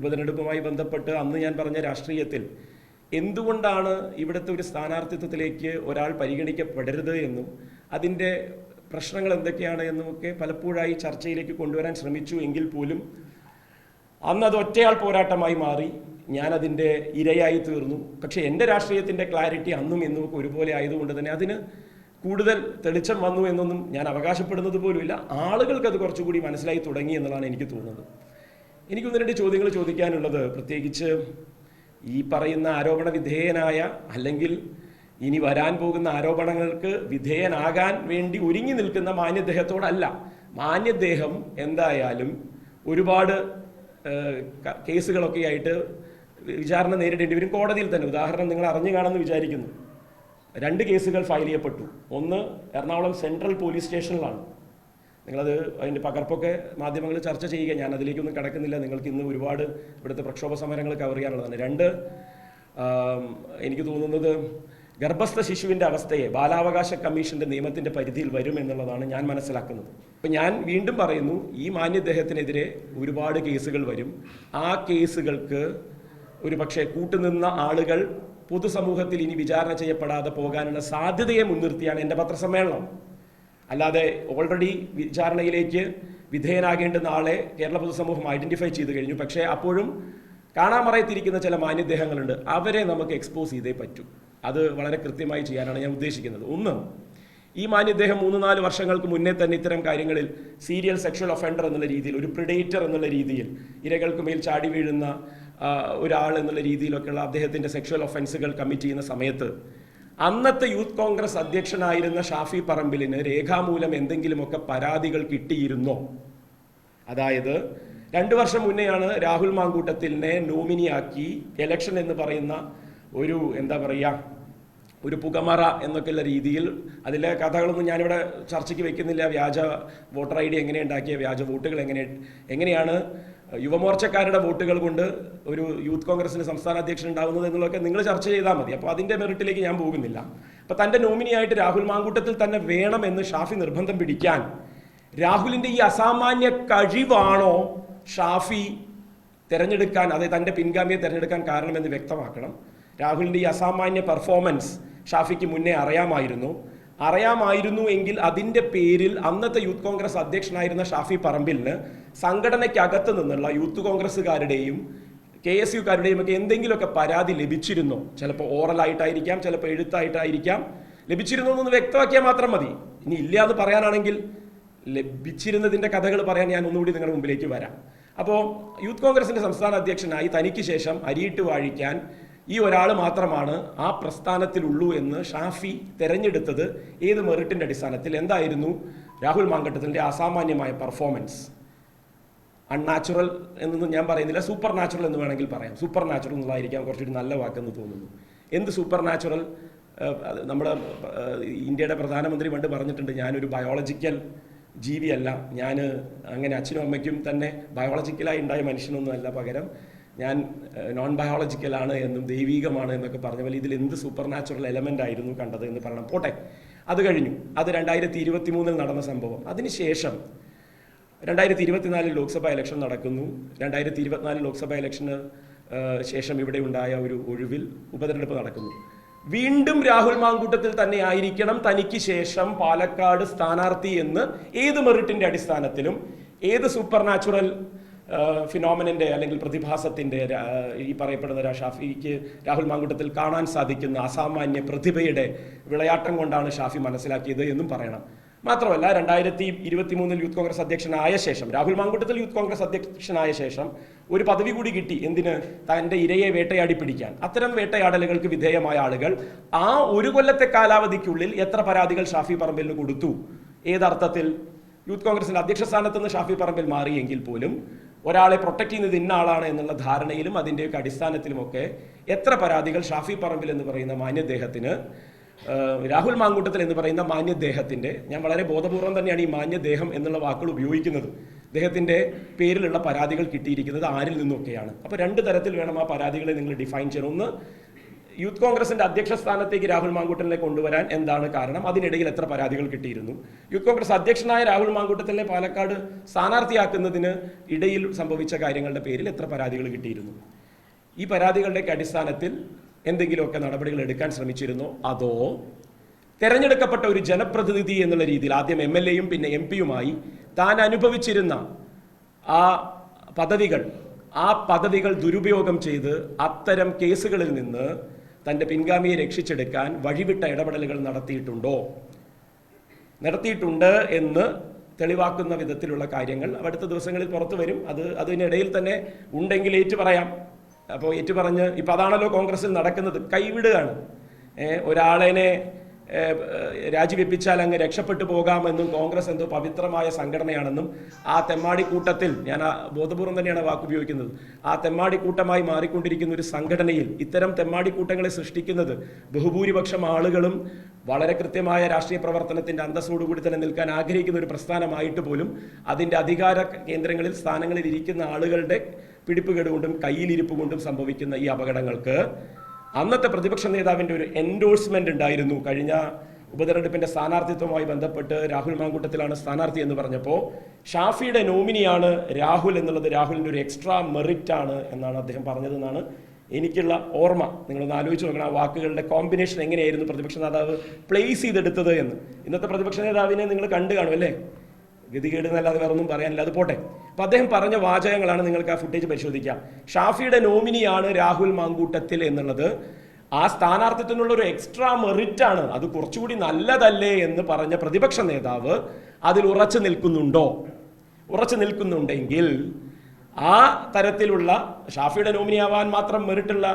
ഉപതെരഞ്ഞെടുപ്പുമായി ബന്ധപ്പെട്ട് അന്ന് ഞാൻ പറഞ്ഞ രാഷ്ട്രീയത്തിൽ എന്തുകൊണ്ടാണ് ഇവിടുത്തെ ഒരു സ്ഥാനാർത്ഥിത്വത്തിലേക്ക് ഒരാൾ പരിഗണിക്കപ്പെടരുത് എന്നും അതിൻ്റെ പ്രശ്നങ്ങൾ എന്തൊക്കെയാണ് എന്നുമൊക്കെ പലപ്പോഴായി ചർച്ചയിലേക്ക് കൊണ്ടുവരാൻ ശ്രമിച്ചു എങ്കിൽ പോലും അന്ന് അത് ഒറ്റയാൾ പോരാട്ടമായി മാറി, ഞാനതിൻ്റെ ഇരയായി തീർന്നു. പക്ഷേ എൻ്റെ രാഷ്ട്രീയത്തിൻ്റെ ക്ലാരിറ്റി അന്നും ഇന്നുമൊക്കെ ഒരുപോലെ ആയതുകൊണ്ട് തന്നെ അതിന് കൂടുതൽ തെളിച്ചം വന്നു എന്നൊന്നും ഞാൻ അവകാശപ്പെടുന്നത് പോലുമില്ല. ആളുകൾക്ക് അത് കുറച്ചുകൂടി മനസ്സിലായി തുടങ്ങി എന്നുള്ളതാണ് എനിക്ക് തോന്നുന്നത്. എനിക്കൊന്ന് രണ്ട് ചോദ്യങ്ങൾ ചോദിക്കാനുള്ളത്, പ്രത്യേകിച്ച് ഈ പറയുന്ന ആരോപണ വിധേയനായ അല്ലെങ്കിൽ ഇനി വരാൻ പോകുന്ന ആരോപണങ്ങൾക്ക് വിധേയനാകാൻ വേണ്ടി ഒരുങ്ങി നിൽക്കുന്ന മാന്യദേഹത്തോടല്ല. മാന്യദേഹം എന്തായാലും ഒരുപാട് കേസുകളൊക്കെ ആയിട്ട് വിചാരണ നേരിടേണ്ടി വരും, കോടതിയിൽ തന്നെ. ഉദാഹരണം നിങ്ങൾ അറിഞ്ഞു കാണുമെന്ന് വിചാരിക്കുന്നു. 2 കേസുകൾ ഫയൽ ചെയ്യപ്പെട്ടു. ഒന്ന് എറണാകുളം സെൻട്രൽ പോലീസ് സ്റ്റേഷനിലാണ്. നിങ്ങളത് അതിൻ്റെ പകർപ്പൊക്കെ മാധ്യമങ്ങൾ ചർച്ച ചെയ്യുക, ഞാൻ അതിലേക്കൊന്നും കിടക്കുന്നില്ല. നിങ്ങൾക്ക് ഇന്ന് ഒരുപാട് ഇവിടുത്തെ പ്രക്ഷോഭ സമരങ്ങൾ കവർ ചെയ്യാനുള്ളതാണ്. 2, എനിക്ക് തോന്നുന്നത് ഗർഭസ്ഥ ശിശുവിൻ്റെ അവസ്ഥയെ ബാലാവകാശ കമ്മീഷൻ്റെ നിയമത്തിൻ്റെ പരിധിയിൽ വരും എന്നുള്ളതാണ് ഞാൻ മനസ്സിലാക്കുന്നത്. അപ്പം ഞാൻ വീണ്ടും പറയുന്നു, ഈ മാന്യദേഹത്തിനെതിരെ ഒരുപാട് കേസുകൾ വരും. ആ കേസുകൾക്ക് ഒരു പക്ഷേ കൂട്ടുനിന്ന ആളുകൾ പൊതുസമൂഹത്തിൽ ഇനി വിചാരണ ചെയ്യപ്പെടാതെ പോകാനുള്ള സാധ്യതയെ മുൻനിർത്തിയാണ് എൻ്റെ പത്രസമ്മേളനം. അല്ലാതെ ഓൾറെഡി വിചാരണയിലേക്ക് വിധേയനാകേണ്ടുന്ന ആളെ കേരള പൊതുസമൂഹം ഐഡൻറ്റിഫൈ ചെയ്ത് കഴിഞ്ഞു. പക്ഷേ അപ്പോഴും കാണാമറയത്തിരിക്കുന്ന ചില മാന്യദേഹങ്ങളുണ്ട്, അവരെ നമുക്ക് എക്സ്പോസ് ചെയ്തേ പറ്റൂ. അത് വളരെ കൃത്യമായി ചെയ്യാനാണ് ഞാൻ ഉദ്ദേശിക്കുന്നത്. ഒന്ന്, ഈ മാന്യദേഹം 3-4 വർഷങ്ങൾക്ക് മുന്നേ തന്നെ ഇത്തരം കാര്യങ്ങളിൽ സീരിയൽ സെക്ഷൽ ഒഫൻഡർ എന്നുള്ള രീതിയിൽ, ഒരു പ്രിഡേറ്റർ എന്നുള്ള രീതിയിൽ, ഇരകൾക്ക് മേൽ ചാടി വീഴുന്ന ഒരാൾ എന്നുള്ള രീതിയിലൊക്കെയുള്ള അദ്ദേഹത്തിൻ്റെ സെക്ഷൽ ഒഫൻസുകൾ കമ്മിറ്റ് ചെയ്യുന്ന സമയത്ത് അന്നത്തെ യൂത്ത് കോൺഗ്രസ് അധ്യക്ഷനായിരുന്ന ഷാഫി പറമ്പിലിന് രേഖാമൂലം എന്തെങ്കിലുമൊക്കെ പരാതികൾ കിട്ടിയിരുന്നോ? അതായത് 2 വർഷം മുന്നെയാണ് രാഹുൽ മാങ്കൂട്ടത്തിലിനെ നോമിനിയാക്കി എലക്ഷൻ എന്ന് പറയുന്ന ഒരു എന്താ പറയുക, ഒരു പുകമറ എന്നൊക്കെയുള്ള രീതിയിൽ, അതിലെ കഥകളൊന്നും ഞാനിവിടെ ചർച്ചയ്ക്ക് വെക്കുന്നില്ല. വ്യാജ വോട്ടർ ID എങ്ങനെ ഉണ്ടാക്കിയ, വ്യാജ വോട്ടുകൾ എങ്ങനെയാണ് യുവമോർച്ചക്കാരുടെ വോട്ടുകൾ കൊണ്ട് ഒരു യൂത്ത് കോൺഗ്രസിന് സംസ്ഥാന അധ്യക്ഷൻ ഉണ്ടാകുന്നത് എന്നുള്ളതൊക്കെ നിങ്ങൾ ചർച്ച ചെയ്താൽ മതി. അപ്പോൾ അതിൻ്റെ മെറിറ്റിലേക്ക് ഞാൻ പോകുന്നില്ല. അപ്പോൾ തൻ്റെ നോമിനിയായിട്ട് രാഹുൽ മാങ്കൂട്ടത്തിൽ തന്നെ വേണമെന്ന് ഷാഫി നിർബന്ധം പിടിക്കാൻ രാഹുലിൻ്റെ ഈ അസാമാന്യ കഴിവാണോ ഷാഫി തിരഞ്ഞെടുക്കാൻ, അതായത് തൻ്റെ പിൻഗാമിയെ തിരഞ്ഞെടുക്കാൻ കാരണമെന്ന് വ്യക്തമാക്കണം. രാഹുലിൻ്റെ ഈ അസാമാന്യ പെർഫോമൻസ് ഷാഫിക്ക് മുന്നേ അറിയാമായിരുന്നു എങ്കിൽ അതിൻ്റെ പേരിൽ അന്നത്തെ യൂത്ത് കോൺഗ്രസ് അധ്യക്ഷനായിരുന്ന ഷാഫി പറമ്പിലിന് സംഘടനയ്ക്കകത്ത് നിന്നുള്ള യൂത്ത് കോൺഗ്രസ്സുകാരുടെയും KSUക്കാരുടെയും ഒക്കെ എന്തെങ്കിലുമൊക്കെ പരാതി ലഭിച്ചിരുന്നോ? ചിലപ്പോൾ ഓറലായിട്ടായിരിക്കാം, ചിലപ്പോൾ എഴുത്തായിട്ടായിരിക്കാം. ലഭിച്ചിരുന്നോ എന്നൊന്ന് വ്യക്തമാക്കിയാൽ മാത്രം മതി. ഇനി ഇല്ല എന്ന് പറയാനാണെങ്കിൽ ലഭിച്ചിരുന്നതിൻ്റെ കഥകൾ പറയാൻ ഞാൻ ഒന്നുകൂടി നിങ്ങളുടെ മുമ്പിലേക്ക് വരാം. അപ്പോൾ യൂത്ത് കോൺഗ്രസിൻ്റെ സംസ്ഥാന അധ്യക്ഷനായി തനിക്ക് ശേഷം അരിയിട്ട് വാഴിക്കാൻ ഈ ഒരാൾ മാത്രമാണ് ആ പ്രസ്ഥാനത്തിലുള്ളൂ എന്ന് ഷാഫി തിരഞ്ഞെടുത്തത് ഏത് മെറിറ്റിൻ്റെ അടിസ്ഥാനത്തിൽ? എന്തായിരുന്നു രാഹുൽ മാങ്കട്ടത്തിൻ്റെ അസാമാന്യമായ പെർഫോമൻസ്? അൺനാച്ചുറൽ എന്നൊന്നും ഞാൻ പറയുന്നില്ല, സൂപ്പർ നാച്ചുറൽ എന്ന് വേണമെങ്കിൽ പറയാം. സൂപ്പർ നാച്ചുറൽ എന്നുള്ളതായിരിക്കാം കുറച്ചൊരു നല്ല വാക്കെന്ന് തോന്നുന്നു. എന്ത് സൂപ്പർ നാച്ചുറൽ? നമ്മുടെ ഇന്ത്യയുടെ പ്രധാനമന്ത്രി പണ്ട് പറഞ്ഞിട്ടുണ്ട്, ഞാനൊരു ബയോളജിക്കൽ ജീവിയല്ല, ഞാൻ അങ്ങനെ അച്ഛനും അമ്മയ്ക്കും തന്നെ ബയോളജിക്കലായി ഉണ്ടായ മനുഷ്യനൊന്നുമല്ല, പകരം ഞാൻ നോൺ ബയോളജിക്കലാണ് എന്നും ദൈവീകമാണ് എന്നൊക്കെ പറഞ്ഞ പോലെ ഇതിൽ എന്ത് സൂപ്പർ നാച്ചുറൽ എലമെൻ്റ് ആയിരുന്നു കണ്ടത് എന്ന് പറയണം. പോട്ടെ, അത് കഴിഞ്ഞു. അത് 2023 നടന്ന സംഭവം. അതിനുശേഷം 2024 ലോക്സഭാ ഇലക്ഷൻ നടക്കുന്നു. 2024 ലോക്സഭാ ഇലക്ഷന് ശേഷം ഇവിടെ ഉണ്ടായ ഒരു ഒഴിവിൽ ഉപതെരഞ്ഞെടുപ്പ് നടക്കുന്നു. വീണ്ടും രാഹുൽ മാങ്കൂട്ടത്തിൽ തന്നെ ആയിരിക്കണം തനിക്ക് ശേഷം പാലക്കാട് സ്ഥാനാർത്ഥി എന്ന് ഏത് മെറിറ്റിൻ്റെ അടിസ്ഥാനത്തിലും, ഏത് സൂപ്പർ നാച്ചുറൽ ഫിനോമിനൻ്റെ അല്ലെങ്കിൽ പ്രതിഭാസത്തിൻ്റെ ഈ പറയപ്പെടുന്ന ഷാഫിക്ക് രാഹുൽ മാങ്കൂട്ടത്തിൽ കാണാൻ സാധിക്കുന്ന അസാമാന്യ പ്രതിഭയുടെ വിളയാട്ടം കൊണ്ടാണ് ഷാഫി മനസ്സിലാക്കിയത് എന്നും പറയണം. മാത്രമല്ല 2023 യൂത്ത് കോൺഗ്രസ് അധ്യക്ഷനായ ശേഷം, രാഹുൽ മാങ്കൂട്ടത്തിൽ യൂത്ത് കോൺഗ്രസ് അധ്യക്ഷനായ ശേഷം ഒരു പദവി കൂടി കിട്ടി. എന്തിന്? തൻ്റെ ഇരയെ വേട്ടയാടി പിടിക്കാൻ. അത്തരം വേട്ടയാടലുകൾക്ക് വിധേയമായ ആളുകൾ ആ 1 കൊല്ലത്തെ കാലാവധിക്കുള്ളിൽ എത്ര പരാതികൾ ഷാഫി പറമ്പിലിന് കൊടുത്തു? ഏതർത്ഥത്തിൽ? യൂത്ത് കോൺഗ്രസിൻ്റെ അധ്യക്ഷ സ്ഥാനത്ത് നിന്ന് ഷാഫി പറമ്പിൽ മാറിയെങ്കിൽ പോലും ഒരാളെ പ്രൊട്ടക്ട് ചെയ്യുന്നത് ഇന്ന ആളാണ് എന്നുള്ള ധാരണയിലും അതിൻ്റെയൊക്കെ അടിസ്ഥാനത്തിലുമൊക്കെ എത്ര പരാതികൾ ഷാഫി പറമ്പിൽ എന്ന് പറയുന്ന മാന്യദേഹത്തിന്, രാഹുൽ മാങ്കൂട്ടത്തിൽ എന്ന് പറയുന്ന മാന്യദേഹത്തിൻ്റെ, ഞാൻ വളരെ ബോധപൂർവം തന്നെയാണ് ഈ മാന്യദേഹം എന്നുള്ള വാക്കുകൾ ഉപയോഗിക്കുന്നത്, അദ്ദേഹത്തിൻ്റെ പേരിലുള്ള പരാതികൾ കിട്ടിയിരിക്കുന്നത് ആരിൽ നിന്നൊക്കെയാണ്? അപ്പോൾ 2 തരത്തിൽ വേണം ആ പരാതികളെ നിങ്ങൾ ഡിഫൈൻ ചെയ്യണം. ഒന്ന്, യൂത്ത് കോൺഗ്രസിന്റെ അധ്യക്ഷ സ്ഥാനത്തേക്ക് രാഹുൽ മാങ്കൂട്ടത്തിനെ കൊണ്ടുവരാൻ എന്താണ് കാരണം? അതിനിടയിൽ എത്ര പരാതികൾ കിട്ടിയിരുന്നു? യൂത്ത് കോൺഗ്രസ് അധ്യക്ഷനായ രാഹുൽ മാങ്കൂട്ടത്തിനെ പാലക്കാട് സ്ഥാനാർത്ഥിയാക്കുന്നതിന് ഇടയിൽ സംഭവിച്ച കാര്യങ്ങളുടെ പേരിൽ എത്ര പരാതികൾ കിട്ടിയിരുന്നു? ഈ പരാതികളുടെയൊക്കെ അടിസ്ഥാനത്തിൽ എന്തെങ്കിലുമൊക്കെ നടപടികൾ എടുക്കാൻ ശ്രമിച്ചിരുന്നോ? അതോ തെരഞ്ഞെടുക്കപ്പെട്ട ഒരു ജനപ്രതിനിധി എന്നുള്ള രീതിയിൽ ആദ്യം MLA-യും പിന്നെ MP-യുമായി താൻ അനുഭവിച്ചിരുന്ന ആ പദവികൾ ദുരുപയോഗം ചെയ്ത് അത്തരം കേസുകളിൽ നിന്ന് തൻ്റെ പിൻഗാമിയെ രക്ഷിച്ചെടുക്കാൻ വഴിവിട്ട ഇടപെടലുകൾ നടത്തിയിട്ടുണ്ട് എന്ന് തെളിവാക്കുന്ന വിധത്തിലുള്ള കാര്യങ്ങൾ അടുത്ത ദിവസങ്ങളിൽ പുറത്തു വരും. അതിനിടയിൽ തന്നെ ഉണ്ടെങ്കിൽ ഏറ്റുപറയാം. അപ്പോൾ ഏറ്റുപറഞ്ഞ് ഇപ്പം അതാണല്ലോ കോൺഗ്രസിൽ നടക്കുന്നത്, കൈവിടുകയാണ്. ഒരാളെ രാജിവെപ്പിച്ചാൽ അങ്ങ് രക്ഷപ്പെട്ടു പോകാമെന്നും കോൺഗ്രസ് എന്തോ പവിത്രമായ സംഘടനയാണെന്നും ആ തെമ്മാടിക്കൂട്ടത്തിൽ, ഞാൻ ബോധപൂർവം തന്നെയാണ് വാക്ക് ഉപയോഗിക്കുന്നത്, ആ തെമ്മാടിക്കൂട്ടമായി മാറിക്കൊണ്ടിരിക്കുന്ന ഒരു സംഘടനയിൽ ഇത്തരം തെമ്മാടിക്കൂട്ടങ്ങളെ സൃഷ്ടിക്കുന്നത് ബഹുഭൂരിപക്ഷം ആളുകളും വളരെ കൃത്യമായ രാഷ്ട്രീയ പ്രവർത്തനത്തിൻ്റെ അന്തസ്സോടുകൂടി തന്നെ നിൽക്കാൻ ആഗ്രഹിക്കുന്ന ഒരു പ്രസ്ഥാനമായിട്ട് പോലും അതിൻ്റെ അധികാര കേന്ദ്രങ്ങളിൽ സ്ഥാനങ്ങളിൽ ഇരിക്കുന്ന ആളുകളുടെ പിടിപ്പുകേട് കൊണ്ടും കയ്യിലിരിപ്പ് കൊണ്ടും സംഭവിക്കുന്ന ഈ അപകടങ്ങൾക്ക് അന്നത്തെ പ്രതിപക്ഷ നേതാവിൻ്റെ ഒരു എൻഡോഴ്സ്മെന്റ് ഉണ്ടായിരുന്നു. കഴിഞ്ഞ ഉപതെരഞ്ഞെടുപ്പിന്റെ സ്ഥാനാർത്ഥിത്വവുമായി ബന്ധപ്പെട്ട് രാഹുൽ മാങ്കൂട്ടത്തിലാണ് സ്ഥാനാർത്ഥി എന്ന് പറഞ്ഞപ്പോൾ ഷാഫിയുടെ നോമിനിയാണ് രാഹുൽ എന്നുള്ളത് രാഹുലിൻ്റെ ഒരു എക്സ്ട്രാ മെറിറ്റ് ആണ് എന്നാണ് അദ്ദേഹം പറഞ്ഞതെന്നാണ് എനിക്കുള്ള ഓർമ്മ. നിങ്ങളൊന്ന് ആലോചിച്ച് നോക്കണം, ആ വാക്കുകളുടെ കോമ്പിനേഷൻ എങ്ങനെയായിരുന്നു പ്രതിപക്ഷ നേതാവ് പ്ലേസ് ചെയ്തെടുത്തത് എന്ന്. ഇന്നത്തെ പ്രതിപക്ഷ നേതാവിനെ നിങ്ങൾ കണ്ടു കാണും അല്ലേ? ഗതികേട് എന്നല്ലാതെ വേറെ ഒന്നും പറയാനില്ല, അത് പോട്ടെ. അപ്പം അദ്ദേഹം പറഞ്ഞ വാചകങ്ങളാണ്, നിങ്ങൾക്ക് ആ ഫുട്ടേജ് പരിശോധിക്കാം. ഷാഫിയുടെ നോമിനിയാണ് രാഹുൽ മാങ്കൂട്ടത്തിൽ എന്നുള്ളത് ആ സ്ഥാനാർത്ഥിത്വത്തിനുള്ള ഒരു എക്സ്ട്രാ മെറിറ്റ് ആണ്, അത് കുറച്ചുകൂടി നല്ലതല്ലേ എന്ന് പറഞ്ഞ പ്രതിപക്ഷ നേതാവ് അതിൽ ഉറച്ചു നിൽക്കുന്നുണ്ടെങ്കിൽ ആ തരത്തിലുള്ള ഷാഫിയുടെ നോമിനിയാവാൻ മാത്രം മെറിറ്റുള്ള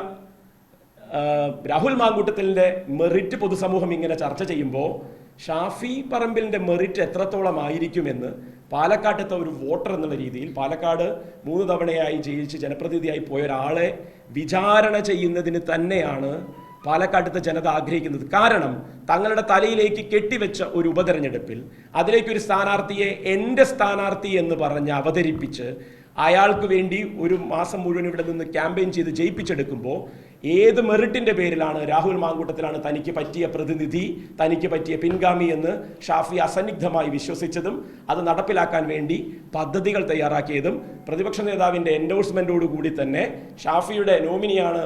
രാഹുൽ മാങ്കൂട്ടത്തിൻ്റെ മെറിറ്റ് പൊതുസമൂഹം ഇങ്ങനെ ചർച്ച ചെയ്യുമ്പോൾ ഷാഫി പറമ്പിലിൻ്റെ മെറിറ്റ് എത്രത്തോളം ആയിരിക്കുമെന്ന് പാലക്കാട്ടത്തെ ഒരു വോട്ടർ എന്നുള്ള രീതിയിൽ, പാലക്കാട് 3 തവണയായി ജയിച്ച് ജനപ്രതിനിധിയായി പോയ ഒരാളെ വിചാരണ ചെയ്യുന്നതിന് തന്നെയാണ് പാലക്കാട്ടത്തെ ജനത ആഗ്രഹിക്കുന്നത്. കാരണം തങ്ങളുടെ തലയിലേക്ക് കെട്ടിവെച്ച ഒരു ഉപതെരഞ്ഞെടുപ്പിൽ അതിലേക്കൊരു സ്ഥാനാർത്ഥിയെ എൻ്റെ സ്ഥാനാർത്ഥി എന്ന് പറഞ്ഞ് അവതരിപ്പിച്ച് അയാൾക്ക് വേണ്ടി ഒരു മാസം മുഴുവൻ ഇവിടെ നിന്ന് ക്യാമ്പയിൻ ചെയ്ത് ജയിപ്പിച്ചെടുക്കുമ്പോൾ ഏത് മെറിറ്റിൻ്റെ പേരിലാണ് രാഹുൽ മാങ്കൂട്ടത്തിലാണ് തനിക്ക് പറ്റിയ പ്രതിനിധി, തനിക്ക് പറ്റിയ പിൻഗാമി എന്ന് ഷാഫി അസന്നിഗ്ധമായി വിശ്വസിച്ചതും അത് നടപ്പിലാക്കാൻ വേണ്ടി പദ്ധതികൾ തയ്യാറാക്കിയതും പ്രതിപക്ഷ നേതാവിൻ്റെ എൻഡോഴ്സ്മെൻറ്റോടുകൂടി തന്നെ ഷാഫിയുടെ നോമിനിയാണ്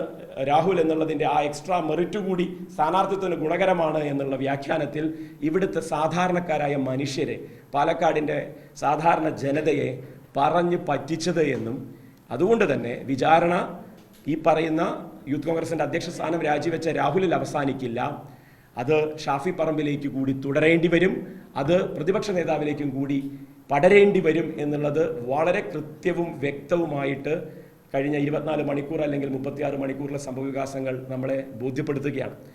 രാഹുൽ എന്നുള്ളതിൻ്റെ ആ എക്സ്ട്രാ മെറിറ്റ് കൂടി സ്ഥാനാർത്ഥിത്വത്തിന് ഗുണകരമാണ് എന്നുള്ള വ്യാഖ്യാനത്തിൽ ഇവിടുത്തെ സാധാരണക്കാരായ മനുഷ്യരെ, പാലക്കാടിൻ്റെ സാധാരണ ജനതയെ പറഞ്ഞ് പറ്റിച്ചത് എന്നും അതുകൊണ്ട് തന്നെ വിചാരണ ഈ പറയുന്ന യൂത്ത് കോൺഗ്രസിൻ്റെ അധ്യക്ഷ സ്ഥാനം രാജിവെച്ച രാഹുലിൽ അവസാനിക്കില്ല, അത് ഷാഫി പറമ്പിലേക്ക് കൂടി തുടരേണ്ടി വരും, അത് പ്രതിപക്ഷ നേതാവിലേക്കും കൂടി പടരേണ്ടി വരും എന്നുള്ളത് വളരെ കൃത്യവും വ്യക്തവുമായിട്ട് കഴിഞ്ഞ 24 മണിക്കൂർ അല്ലെങ്കിൽ 36 മണിക്കൂറിലെ സംഭവവികാസങ്ങൾ നമ്മളെ ബോധ്യപ്പെടുത്തുകയാണ്.